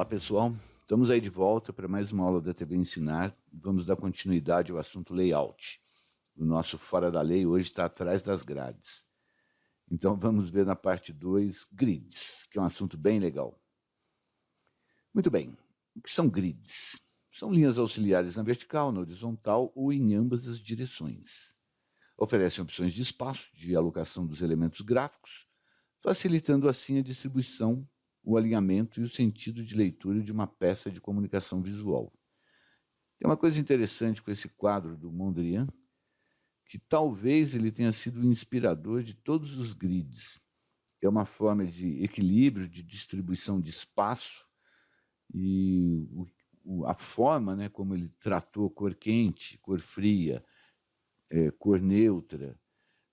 Olá, pessoal. Estamos aí de volta para mais uma aula da TV Ensinar. Vamos dar continuidade ao assunto layout. O nosso Fora da Lei hoje está atrás das grades. Então vamos ver na parte 2, grids, que é um assunto bem legal. Muito bem. O que são grids? São linhas auxiliares na vertical, na horizontal ou em ambas as direções. Oferecem opções de espaço, de alocação dos elementos gráficos, facilitando assim a distribuição, o alinhamento e o sentido de leitura de uma peça de comunicação visual. Tem uma coisa interessante com esse quadro do Mondrian, que talvez ele tenha sido o inspirador de todos os grids. É uma forma de equilíbrio, de distribuição de espaço e a forma, né, como ele tratou cor quente, cor fria, cor neutra,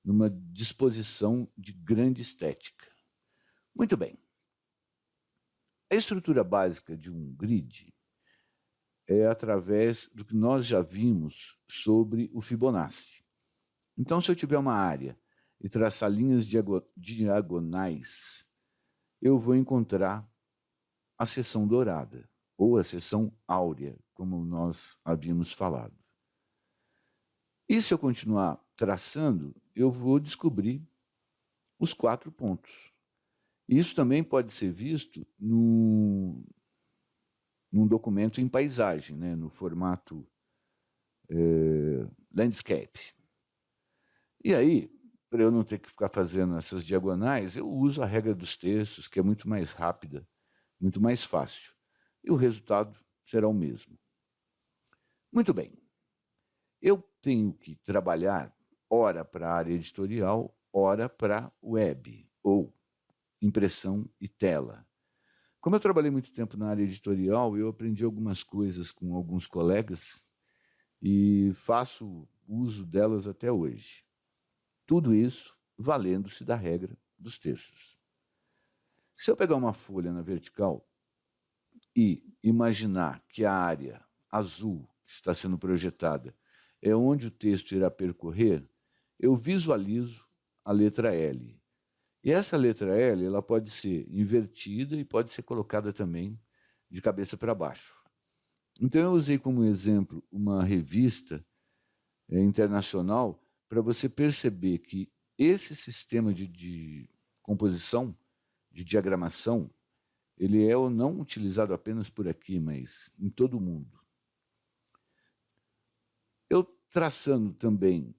numa disposição de grande estética. Muito bem. A estrutura básica de um grid é através do que nós já vimos sobre o Fibonacci. Então, se eu tiver uma área e traçar linhas diagonais, eu vou encontrar a seção dourada, ou a seção áurea, como nós havíamos falado. E se eu continuar traçando, eu vou descobrir os 4 pontos. Isso também pode ser visto num documento em paisagem, né, no formato landscape. E aí, para eu não ter que ficar fazendo essas diagonais, eu uso a regra dos terços, que é muito mais rápida, muito mais fácil. E o resultado será o mesmo. Muito bem. Eu tenho que trabalhar ora para a área editorial, ora para web, ou impressão e tela. Como eu trabalhei muito tempo na área editorial, eu aprendi algumas coisas com alguns colegas e faço uso delas até hoje. Tudo isso valendo-se da regra dos terços. Se eu pegar uma folha na vertical e imaginar que a área azul que está sendo projetada é onde o texto irá percorrer, eu visualizo a letra L. E essa letra L ela pode ser invertida e pode ser colocada também de cabeça para baixo. Então eu usei como exemplo uma revista internacional para você perceber que esse sistema de composição, de diagramação, ele é ou não utilizado apenas por aqui, mas em todo o mundo. Eu traçando também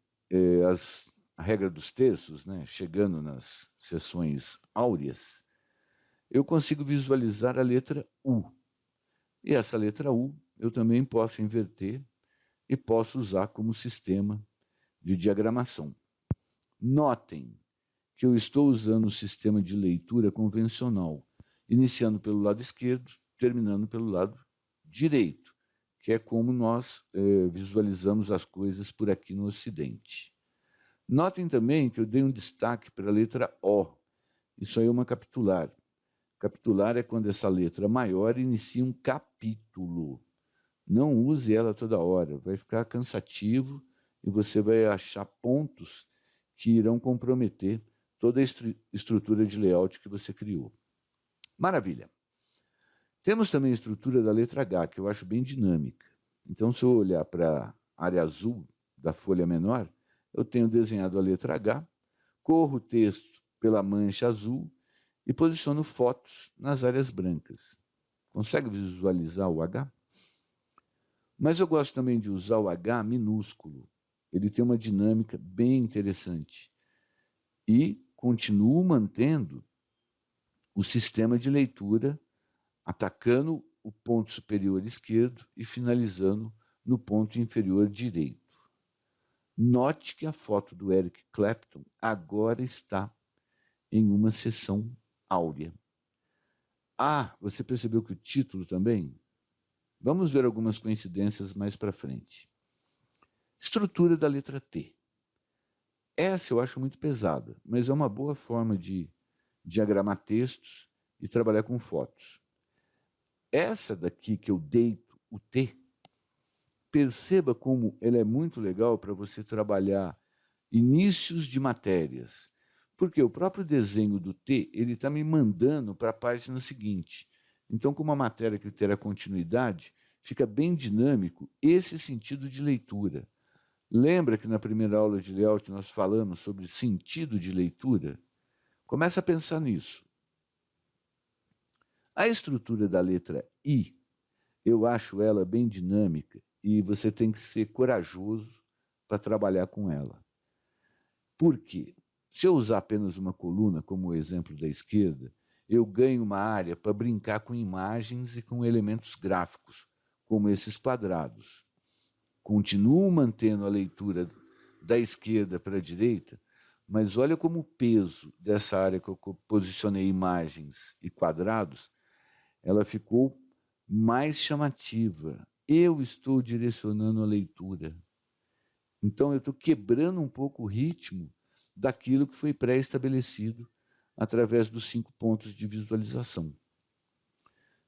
a regra dos terços, né, chegando nas seções áureas, eu consigo visualizar a letra U. E essa letra U eu também posso inverter e posso usar como sistema de diagramação. Notem que eu estou usando o sistema de leitura convencional, iniciando pelo lado esquerdo, terminando pelo lado direito, que é como nós visualizamos as coisas por aqui no Ocidente. Notem também que eu dei um destaque para a letra O. Isso aí é uma capitular. Capitular é quando essa letra maior inicia um capítulo. Não use ela toda hora, vai ficar cansativo e você vai achar pontos que irão comprometer toda a estrutura de layout que você criou. Maravilha. Temos também a estrutura da letra H, que eu acho bem dinâmica. Então, se eu olhar para a área azul da folha menor, eu tenho desenhado a letra H, corro o texto pela mancha azul e posiciono fotos nas áreas brancas. Consegue visualizar o H? Mas eu gosto também de usar o H minúsculo. Ele tem uma dinâmica bem interessante. E continuo mantendo o sistema de leitura atacando o ponto superior esquerdo e finalizando no ponto inferior direito. Note que a foto do Eric Clapton agora está em uma seção áurea. Ah, você percebeu que o título também? Vamos ver algumas coincidências mais para frente. Estrutura da letra T. Essa eu acho muito pesada, mas é uma boa forma de diagramar textos e trabalhar com fotos. Essa daqui que eu deito, o T, perceba como ela é muito legal para você trabalhar inícios de matérias. Porque o próprio desenho do T, ele está me mandando para a página seguinte. Então, com uma matéria que terá continuidade, fica bem dinâmico esse sentido de leitura. Lembra que na primeira aula de layout nós falamos sobre sentido de leitura? Começa a pensar nisso. A estrutura da letra I, eu acho ela bem dinâmica e você tem que ser corajoso para trabalhar com ela. Por quê? Se eu usar apenas uma coluna, como o exemplo da esquerda, eu ganho uma área para brincar com imagens e com elementos gráficos, como esses quadrados. Continuo mantendo a leitura da esquerda para a direita, mas olha como o peso dessa área que eu posicionei imagens e quadrados, ela ficou mais chamativa. Eu estou direcionando a leitura. Então eu estou quebrando um pouco o ritmo daquilo que foi pré-estabelecido através dos 5 pontos de visualização.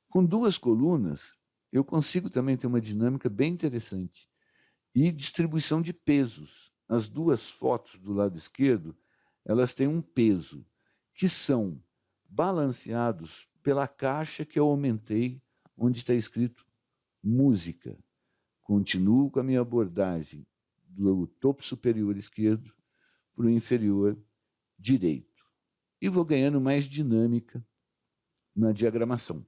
Com 2 colunas, eu consigo também ter uma dinâmica bem interessante. E distribuição de pesos. As 2 fotos do lado esquerdo, elas têm um peso, que são balanceados pela caixa que eu aumentei, onde está escrito música. Continuo com a minha abordagem do topo superior esquerdo para o inferior direito. E vou ganhando mais dinâmica na diagramação.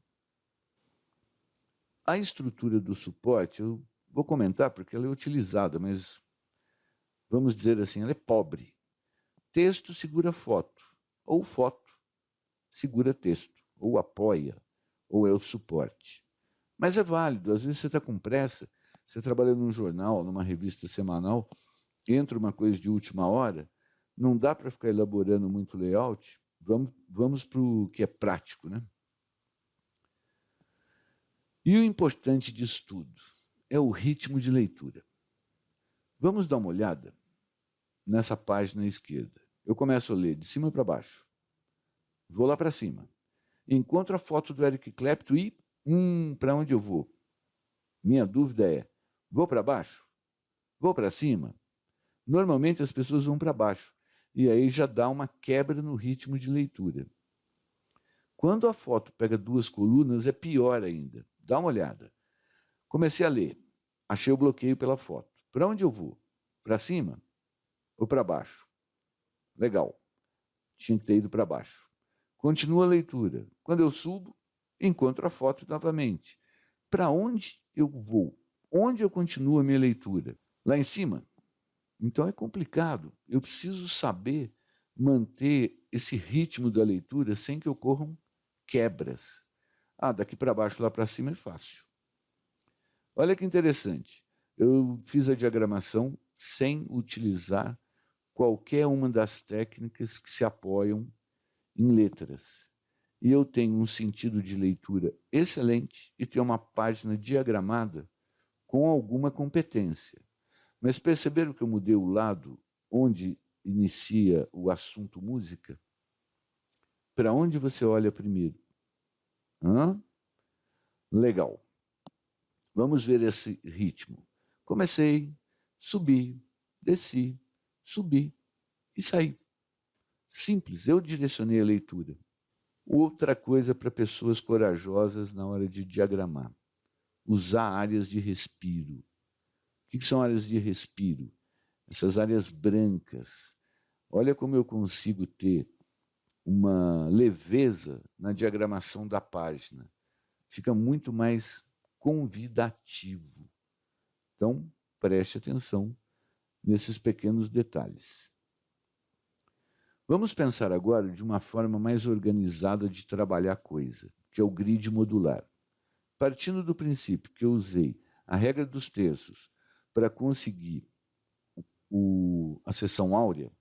A estrutura do suporte, eu vou comentar porque ela é utilizada, mas vamos dizer assim, ela é pobre. Texto segura foto, ou foto segura texto, ou apoia, ou é o suporte. Mas é válido, às vezes você está com pressa, você trabalha num jornal, numa revista semanal, entra uma coisa de última hora, não dá para ficar elaborando muito layout, vamos para o que é prático, né? E o importante disso tudo é o ritmo de leitura. Vamos dar uma olhada nessa página esquerda. Eu começo a ler de cima para baixo. Vou lá para cima. Encontro a foto do Eric Clapton e, para onde eu vou? Minha dúvida é, vou para baixo? Vou para cima? Normalmente as pessoas vão para baixo. E aí já dá uma quebra no ritmo de leitura. Quando a foto pega 2 colunas, é pior ainda. Dá uma olhada. Comecei a ler. Achei o bloqueio pela foto. Para onde eu vou? Para cima ou para baixo? Legal. Tinha que ter ido para baixo. Continua a leitura. Quando eu subo, encontro a foto novamente. Para onde eu vou? Onde eu continuo a minha leitura? Lá em cima? Então é complicado. Eu preciso saber manter esse ritmo da leitura sem que ocorram quebras. Daqui para baixo, lá para cima é fácil. Olha que interessante. Eu fiz a diagramação sem utilizar qualquer uma das técnicas que se apoiam em letras. E eu tenho um sentido de leitura excelente e tenho uma página diagramada com alguma competência. Mas perceberam que eu mudei o lado onde inicia o assunto música? Para onde você olha primeiro? Legal. Vamos ver esse ritmo. Comecei, subi, desci, subi e saí. Simples, eu direcionei a leitura. Outra coisa para pessoas corajosas na hora de diagramar. Usar áreas de respiro. O que são áreas de respiro? Essas áreas brancas. Olha como eu consigo ter uma leveza na diagramação da página. Fica muito mais convidativo. Então, preste atenção nesses pequenos detalhes. Vamos pensar agora de uma forma mais organizada de trabalhar a coisa, que é o grid modular. Partindo do princípio que eu usei a regra dos terços para conseguir a seção áurea,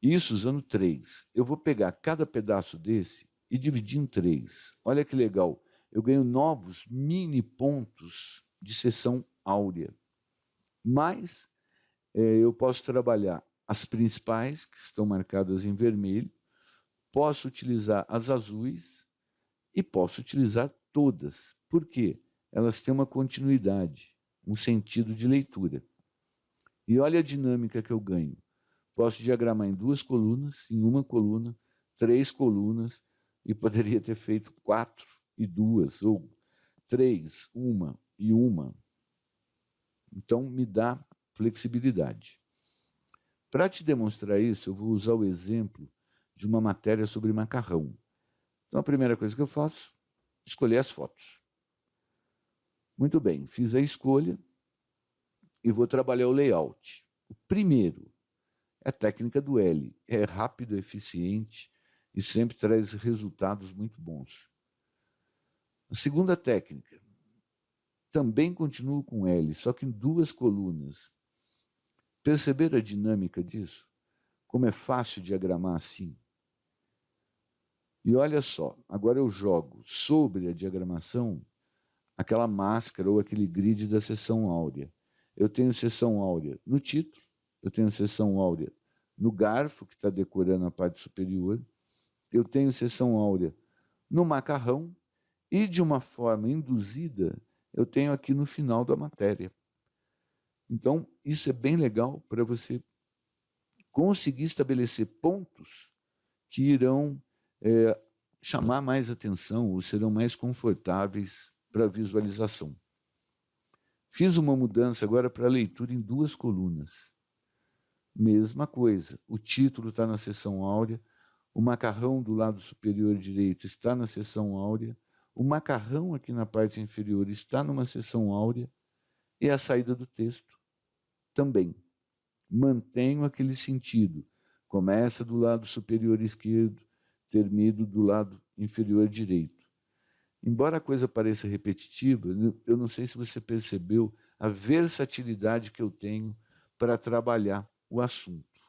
isso usando 3. Eu vou pegar cada pedaço desse e dividir em 3. Olha que legal. Eu ganho novos mini pontos de seção áurea. Mas eu posso trabalhar as principais, que estão marcadas em vermelho, posso utilizar as azuis e posso utilizar todas. Por quê? Elas têm uma continuidade, um sentido de leitura. E olha a dinâmica que eu ganho. Posso diagramar em 2 colunas, em uma coluna, 3 colunas, e poderia ter feito 4 e duas, ou 3, uma e uma. Então, me dá flexibilidade. Para te demonstrar isso, eu vou usar o exemplo de uma matéria sobre macarrão. Então, a primeira coisa que eu faço, escolher as fotos. Muito bem, fiz a escolha e vou trabalhar o layout. O primeiro é a técnica do L. É rápido, eficiente e sempre traz resultados muito bons. A segunda técnica, também continuo com L, só que em 2 colunas. Perceber a dinâmica disso? Como é fácil diagramar assim? E olha só, agora eu jogo sobre a diagramação aquela máscara ou aquele grid da seção áurea. Eu tenho seção áurea no título, eu tenho seção áurea no garfo, que está decorando a parte superior, eu tenho seção áurea no macarrão e, de uma forma induzida, eu tenho aqui no final da matéria. Então, isso é bem legal para você conseguir estabelecer pontos que irão chamar mais atenção ou serão mais confortáveis para a visualização. Fiz uma mudança agora para a leitura em 2 colunas. Mesma coisa, o título está na seção áurea, o macarrão do lado superior direito está na seção áurea, o macarrão aqui na parte inferior está numa seção áurea e a saída do texto também. Mantenho aquele sentido. Começa do lado superior esquerdo, termina do lado inferior direito. Embora a coisa pareça repetitiva, eu não sei se você percebeu a versatilidade que eu tenho para trabalhar o assunto.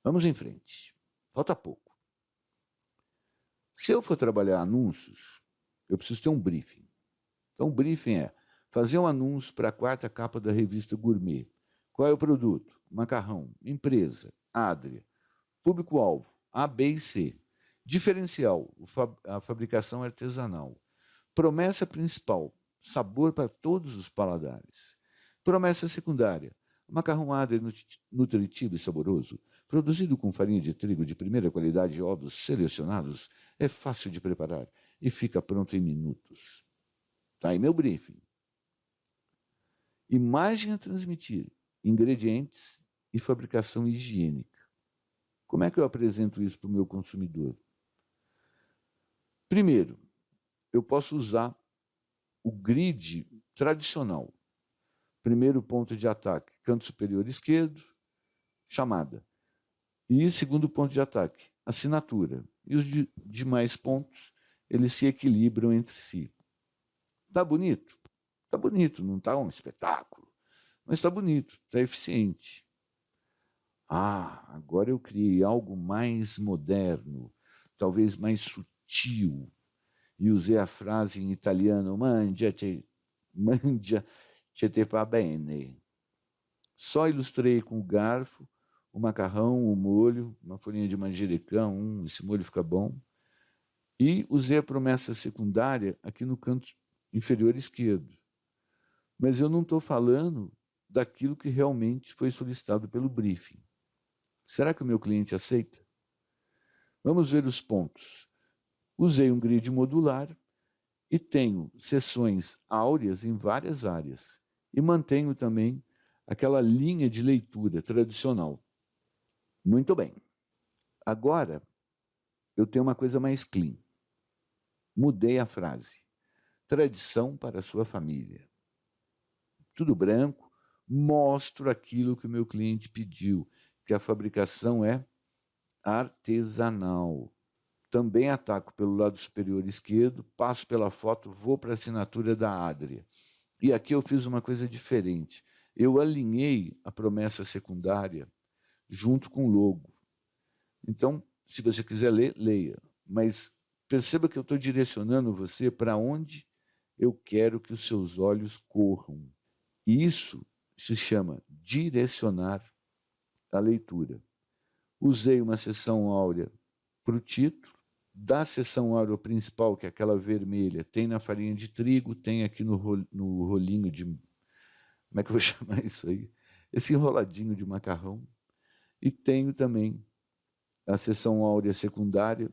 Vamos em frente. Falta pouco. Se eu for trabalhar anúncios, eu preciso ter um briefing. Então, o briefing é fazer um anúncio para a 4ª capa da revista Gourmet. Qual é o produto? Macarrão. Empresa. Adria. Público-alvo. A, B e C. Diferencial. A fabricação artesanal. Promessa principal. Sabor para todos os paladares. Promessa secundária. Macarrão Adria nutritivo e saboroso. Produzido com farinha de trigo de primeira qualidade e ovos selecionados, é fácil de preparar e fica pronto em minutos. Está aí meu briefing. Imagem a transmitir, ingredientes e fabricação higiênica. Como é que eu apresento isso para o meu consumidor? Primeiro, eu posso usar o grid tradicional. Primeiro ponto de ataque, canto superior esquerdo, chamada. E segundo ponto de ataque, assinatura. E os demais pontos, eles se equilibram entre si. Tá bonito? Tá bonito, não tá um espetáculo. Mas está bonito, está eficiente. Ah, agora eu criei algo mais moderno, talvez mais sutil, e usei a frase em italiano, mangiate fa bene. Só ilustrei com o garfo, o macarrão, o molho, uma folhinha de manjericão, esse molho fica bom. E usei a promessa secundária aqui no canto inferior esquerdo. Mas eu não estou falando daquilo que realmente foi solicitado pelo briefing. Será que o meu cliente aceita? Vamos ver os pontos. Usei um grid modular e tenho seções áureas em várias áreas. E mantenho também aquela linha de leitura tradicional. Muito bem. Agora, eu tenho uma coisa mais clean. Mudei a frase. Tradição para a sua família. Tudo branco, mostro aquilo que o meu cliente pediu, que a fabricação é artesanal. Também ataco pelo lado superior esquerdo, passo pela foto, vou para a assinatura da Adria. E aqui eu fiz uma coisa diferente. Eu alinhei a promessa secundária junto com o logo. Então, se você quiser ler, leia. Mas perceba que eu estou direcionando você para onde eu quero que os seus olhos corram. E isso se chama direcionar a leitura. Usei uma seção áurea para o título. Da seção áurea principal, que é aquela vermelha, tem na farinha de trigo, tem aqui no rolinho de... Como é que eu vou chamar isso aí? Esse enroladinho de macarrão. E tenho também a seção áurea secundária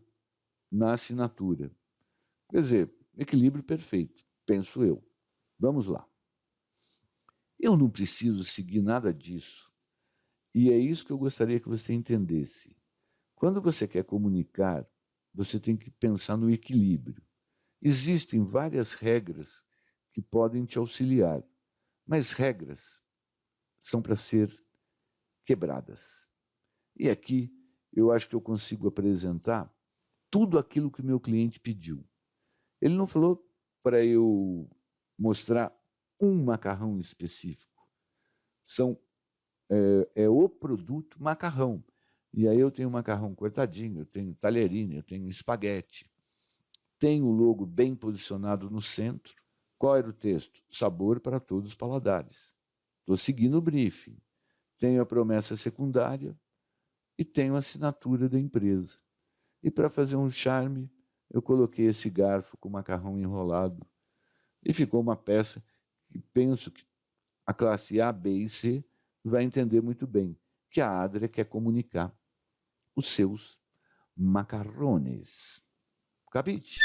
na assinatura. Quer dizer, equilíbrio perfeito, penso eu. Vamos lá. Eu não preciso seguir nada disso. E é isso que eu gostaria que você entendesse. Quando você quer comunicar, você tem que pensar no equilíbrio. Existem várias regras que podem te auxiliar, mas regras são para ser quebradas. E aqui eu acho que eu consigo apresentar tudo aquilo que o meu cliente pediu. Ele não falou para eu mostrar um macarrão específico. É o produto macarrão. E aí eu tenho macarrão cortadinho, eu tenho talherine, eu tenho espaguete. Tenho o logo bem posicionado no centro. Qual era o texto? Sabor para todos os paladares. Estou seguindo o briefing. Tenho a promessa secundária e tenho a assinatura da empresa. E para fazer um charme, eu coloquei esse garfo com macarrão enrolado. E ficou uma peça que penso que a classe A, B e C vai entender muito bem, que a Adria quer comunicar os seus macarrones. Capite?